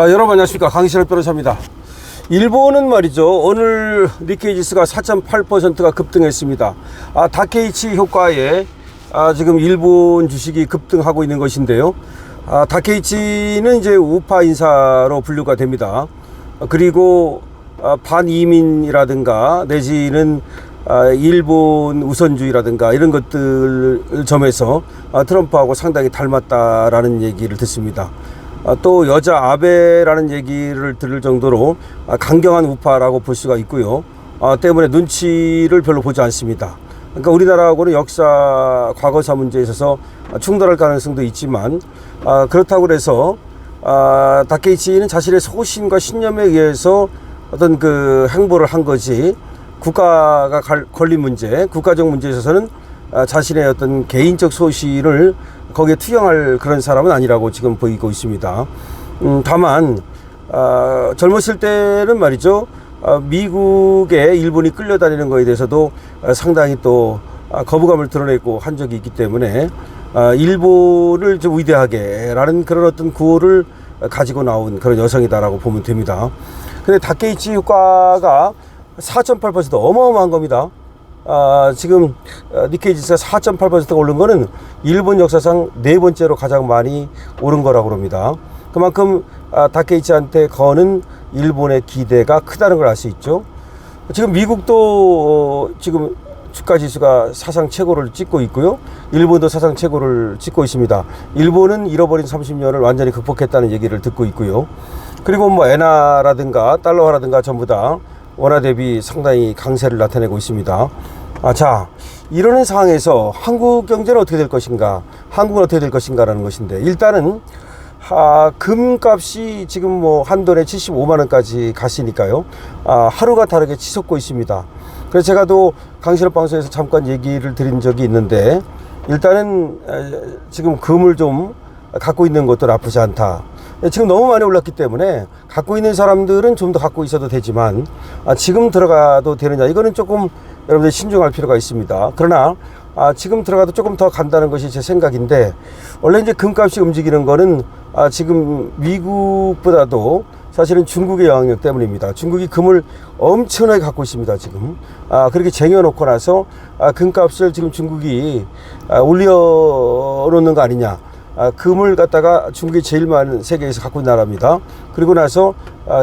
여러분 안녕하십니까, 강신업 변호사입니다. 일본은 말이죠, 오늘 니케이 지수가 4.8%가 급등했습니다. 다케이치 효과에 지금 일본 주식이 급등하고 있는 것인데요. 다케이치는 이제 우파 인사로 분류가 됩니다. 그리고 반이민이라든가 내지는 일본 우선주의라든가 이런 것들 점에서 트럼프하고 상당히 닮았다라는 얘기를 듣습니다. 또 여자 아베라는 얘기를 들을 정도로 강경한 우파라고 볼 수가 있고요. 때문에 눈치를 별로 보지 않습니다. 그러니까 우리나라하고는 역사 과거사 문제에 있어서 충돌할 가능성도 있지만, 그렇다고 해서 다케이치는 자신의 소신과 신념에 의해서 어떤 그 행보를 한 거지, 국가가 걸린 문제, 국가적 문제에 있어서는 자신의 어떤 개인적 소신을 거기에 투영할 그런 사람은 아니라고 지금 보이고 있습니다. 다만 젊었을 때는 말이죠, 미국에 일본이 끌려다니는 것에 대해서도 상당히 또 거부감을 드러내고 한 적이 있기 때문에 일본을 좀 위대하게 라는 그런 어떤 구호를 가지고 나온 그런 여성이다라고 보면 됩니다. 근데 다케이치 효과가 4.8% 어마어마한 겁니다. 지금 니케이 지수가 4.8%가 오른 거는 일본 역사상 네 번째로 가장 많이 오른 거라고 합니다. 그만큼 다케이치한테 거는 일본의 기대가 크다는 걸 알 수 있죠. 지금 미국도 지금 주가 지수가 사상 최고를 찍고 있고요. 일본도 사상 최고를 찍고 있습니다. 일본은 잃어버린 30년을 완전히 극복했다는 얘기를 듣고 있고요. 그리고 뭐 엔화라든가 달러화라든가 전부 다 원화 대비 상당히 강세를 나타내고 있습니다. 자, 이러는 상황에서 한국 경제는 어떻게 될 것인가, 한국은 어떻게 될 것인가라는 것인데, 일단은 금값이 지금 뭐 한 돈에 75만 원까지 갔으니까요. 하루가 다르게 치솟고 있습니다. 그래서 제가 또 강신업 방송에서 잠깐 얘기를 드린 적이 있는데, 일단은 지금 금을 좀 갖고 있는 것도 나쁘지 않다. 지금 너무 많이 올랐기 때문에 갖고 있는 사람들은 좀 더 갖고 있어도 되지만, 지금 들어가도 되느냐, 이거는 조금 여러분들 신중할 필요가 있습니다. 그러나 지금 들어가도 조금 더 간다는 것이 제 생각인데, 원래 이제 금값이 움직이는 거는 지금 미국보다도 사실은 중국의 영향력 때문입니다. 중국이 금을 엄청나게 갖고 있습니다. 지금 그렇게 쟁여놓고 나서 금값을 지금 중국이 올려놓는 거 아니냐. 금을 갖다가 중국이 제일 많은 세계에서 갖고 있는 나라입니다. 그리고 나서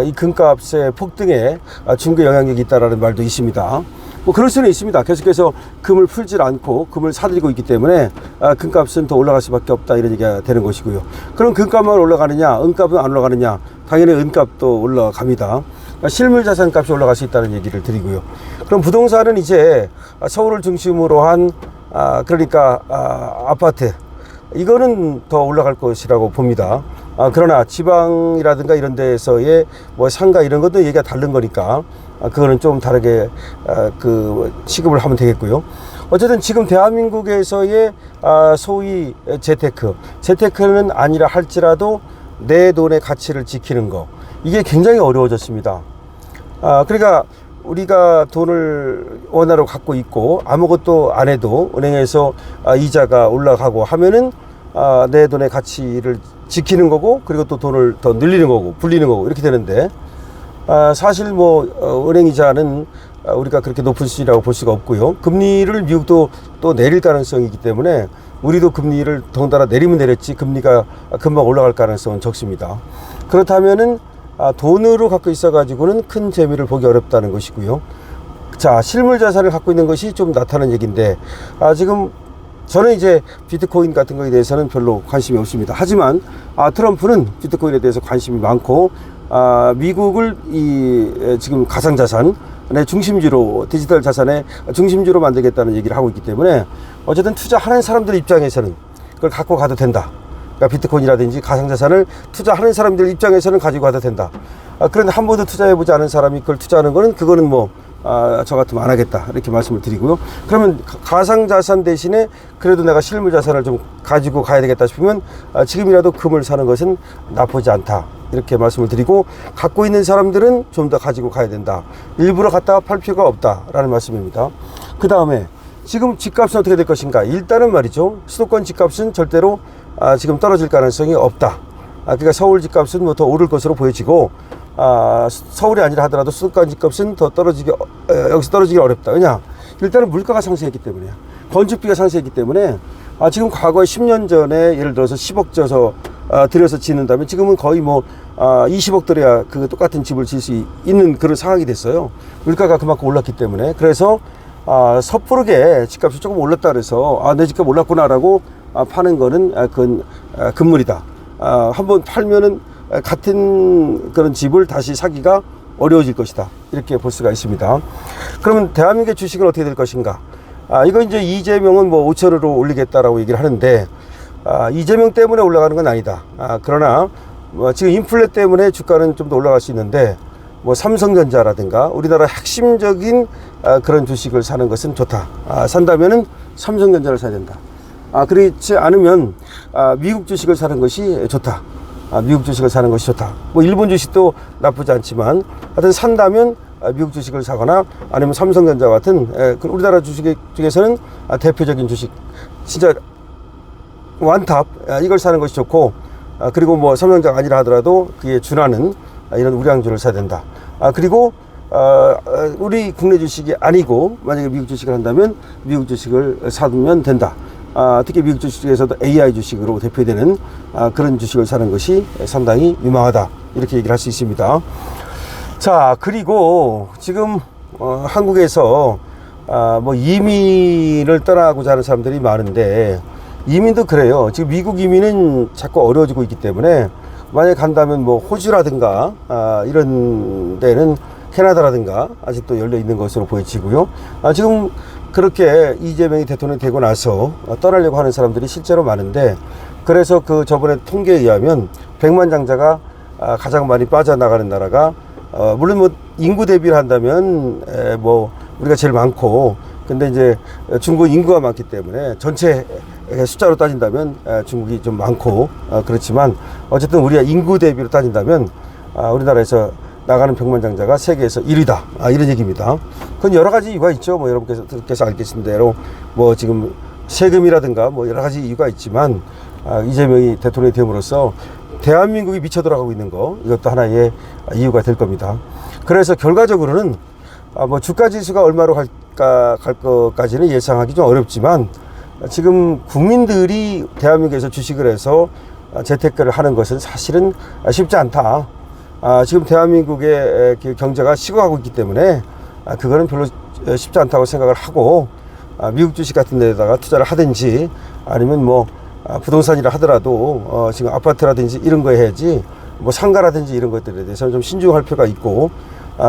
이 금값의 폭등에 중국의 영향력이 있다라는 말도 있습니다. 뭐 그럴 수는 있습니다. 계속해서 금을 풀질 않고 금을 사들이고 있기 때문에 금값은 더 올라갈 수밖에 없다, 이런 얘기가 되는 것이고요. 그럼 금값만 올라가느냐, 은값은 안 올라가느냐? 당연히 은값도 올라갑니다. 실물 자산 값이 올라갈 수 있다는 얘기를 드리고요. 그럼 부동산은 이제 서울을 중심으로 한 그러니까 아파트, 이거는 더 올라갈 것이라고 봅니다. 그러나 지방이라든가 이런 데에서의 뭐 상가 이런 것도 얘기가 다른 거니까 그거는 좀 다르게 그 취급을 하면 되겠고요. 어쨌든 지금 대한민국에서의 소위 재테크는 아니라 할지라도 내 돈의 가치를 지키는 거, 이게 굉장히 어려워졌습니다. 그러니까 우리가 돈을 원화로 갖고 있고 아무것도 안 해도 은행에서 이자가 올라가고 하면은 내 돈의 가치를 지키는 거고, 그리고 또 돈을 더 늘리는 거고 불리는 거고 이렇게 되는데, 사실 뭐 은행 이자는 우리가 그렇게 높은 수준이라고 볼 수가 없고요. 금리를 미국도 또 내릴 가능성이 있기 때문에 우리도 금리를 더군다나 내리면 내렸지 금리가 금방 올라갈 가능성은 적습니다. 그렇다면은 돈으로 갖고 있어 가지고는 큰 재미를 보기 어렵다는 것이고요. 자, 실물 자산을 갖고 있는 것이 좀 나타나는 얘기인데, 지금 저는 이제 비트코인 같은 거에 대해서는 별로 관심이 없습니다. 하지만 트럼프는 비트코인에 대해서 관심이 많고, 미국을 지금 가상자산의 중심지로, 디지털 자산의 중심지로 만들겠다는 얘기를 하고 있기 때문에, 어쨌든 투자하는 사람들 입장에서는 그걸 갖고 가도 된다. 그러니까 비트코인이라든지 가상자산을 투자하는 사람들 입장에서는 가지고 가도 된다. 그런데 한 번도 투자해보지 않은 사람이 그걸 투자하는 거는, 그거는 뭐 저 같으면 안 하겠다, 이렇게 말씀을 드리고요. 그러면 가상자산 대신에 그래도 내가 실물자산을 좀 가지고 가야 되겠다 싶으면 지금이라도 금을 사는 것은 나쁘지 않다, 이렇게 말씀을 드리고, 갖고 있는 사람들은 좀 더 가지고 가야 된다, 일부러 갖다가 팔 필요가 없다라는 말씀입니다. 그 다음에 지금 집값은 어떻게 될 것인가. 일단은 말이죠, 수도권 집값은 절대로 지금 떨어질 가능성이 없다. 그러니까 서울 집값은 뭐 더 오를 것으로 보여지고, 서울이 아니라 하더라도 수도권 집값은 더 여기서 떨어지기 어렵다. 왜냐? 일단은 물가가 상승했기 때문에, 건축비가 상승했기 때문에, 지금 과거에 10년 전에 예를 들어서 10억 줘서 들여서 짓는다면 지금은 거의 뭐 20억 들여야 그 똑같은 집을 지을 수 있는 그런 상황이 됐어요. 물가가 그만큼 올랐기 때문에. 그래서 섣부르게 집값이 조금 올랐다 그래서 내 집값 올랐구나라고 파는 거는 그건 금물이다. 한번 팔면은 같은 그런 집을 다시 사기가 어려워질 것이다. 이렇게 볼 수가 있습니다. 그러면 대한민국의 주식은 어떻게 될 것인가? 이거 이제 이재명은 뭐 5천으로 올리겠다라고 얘기를 하는데, 이재명 때문에 올라가는 건 아니다. 그러나 지금 인플레 때문에 주가는 좀 더 올라갈 수 있는데, 뭐 삼성전자라든가 우리나라 핵심적인 그런 주식을 사는 것은 좋다. 산다면은 삼성전자를 사야 된다. 그렇지 않으면 미국 주식을 사는 것이 좋다. 미국 주식을 사는 것이 좋다. 뭐 일본 주식도 나쁘지 않지만 하여튼 산다면 미국 주식을 사거나 아니면 삼성전자 같은 우리나라 주식 중에서는 대표적인 주식, 진짜 원탑, 이걸 사는 것이 좋고, 그리고 뭐 삼성전자가 아니라 하더라도 그에 준하는 이런 우량주를 사야 된다. 그리고 우리 국내 주식이 아니고 만약에 미국 주식을 한다면 미국 주식을 사면 된다. 특히 미국 주식 중에서도 AI 주식으로 대표되는 그런 주식을 사는 것이 상당히 유망하다. 이렇게 얘기를 할 수 있습니다. 자, 그리고 지금 한국에서 뭐 이민을 떠나고자 하는 사람들이 많은데, 이민도 그래요. 지금 미국 이민은 자꾸 어려워지고 있기 때문에 만약에 간다면 뭐 호주라든가 이런 데는, 캐나다라든가 아직도 열려 있는 것으로 보여지고요. 지금 그렇게 이재명이 대통령이 되고 나서 떠나려고 하는 사람들이 실제로 많은데, 그래서 그 저번에 통계에 의하면 100만 장자가 가장 많이 빠져나가는 나라가, 물론 뭐 인구 대비를 한다면 뭐 우리가 제일 많고, 근데 이제 중국 인구가 많기 때문에 전체 숫자로 따진다면 중국이 좀 많고, 그렇지만 어쨌든 우리가 인구 대비로 따진다면 우리나라에서 나가는 백만장자가 세계에서 1위다. 이런 얘기입니다. 그건 여러 가지 이유가 있죠. 뭐 여러분께서 알겠신 대로 뭐 지금 세금이라든가 뭐 여러 가지 이유가 있지만, 이재명이 대통령이 됨으로써 대한민국이 미쳐 돌아가고 있는 거, 이것도 하나의 이유가 될 겁니다. 그래서 결과적으로는 뭐 주가 지수가 얼마로 갈 것까지는 예상하기 좀 어렵지만, 지금 국민들이 대한민국에서 주식을 해서 재테크를 하는 것은 사실은 쉽지 않다. 지금 대한민국의 경제가 식어가고 있기 때문에 그거는 별로 쉽지 않다고 생각을 하고, 미국 주식 같은 데다가 투자를 하든지 아니면 뭐 부동산이라 하더라도 지금 아파트라든지 이런 거 해야지, 뭐 상가라든지 이런 것들에 대해서는 좀 신중할 필요가 있고,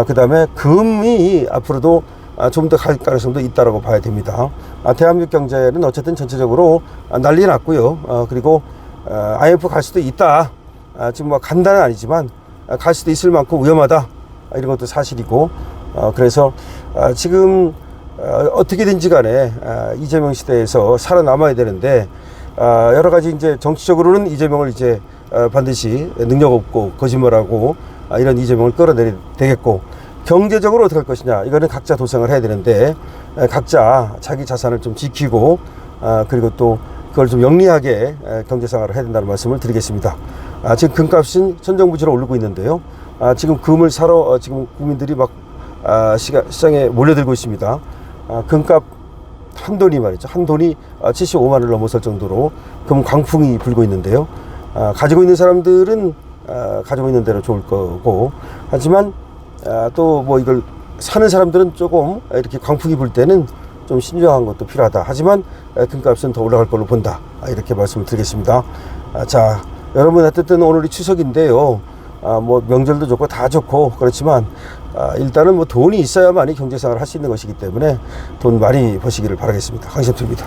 그 다음에 금이 앞으로도 좀 더 갈 가능성도 있다라고 봐야 됩니다. 대한민국 경제는 어쨌든 전체적으로 난리 났고요. 그리고 IMF 갈 수도 있다. 지금 뭐 간다는 아니지만 갈 수도 있을 만큼 위험하다. 이런 것도 사실이고, 그래서 지금 어떻게든지 간에 이재명 시대에서 살아남아야 되는데, 여러 가지 이제 정치적으로는 이재명을 이제 반드시 능력 없고 거짓말하고 이런 이재명을 끌어내야 되겠고, 경제적으로 어떻게 할 것이냐, 이거는 각자 도생을 해야 되는데, 각자 자기 자산을 좀 지키고, 그리고 또 그걸 좀 영리하게 경제생활을 해야 된다는 말씀을 드리겠습니다. 지금 금값은 천정부지로 오르고 있는데요. 지금 금을 사러 지금 국민들이 막 시장에 몰려들고 있습니다. 금값 한 돈이 말이죠. 한 돈이 75만 원을 넘어설 정도로 금 광풍이 불고 있는데요. 가지고 있는 사람들은 가지고 있는 대로 좋을 거고, 하지만 또 뭐 이걸 사는 사람들은 조금 이렇게 광풍이 불 때는 좀 신중한 것도 필요하다. 하지만 금값은 더 올라갈 걸로 본다. 이렇게 말씀을 드리겠습니다. 자, 여러분, 어쨌든 오늘이 추석인데요. 뭐 명절도 좋고 다 좋고 그렇지만 일단은 뭐 돈이 있어야만이 경제생활을 할 수 있는 것이기 때문에 돈 많이 버시기를 바라겠습니다. 강신투입니다.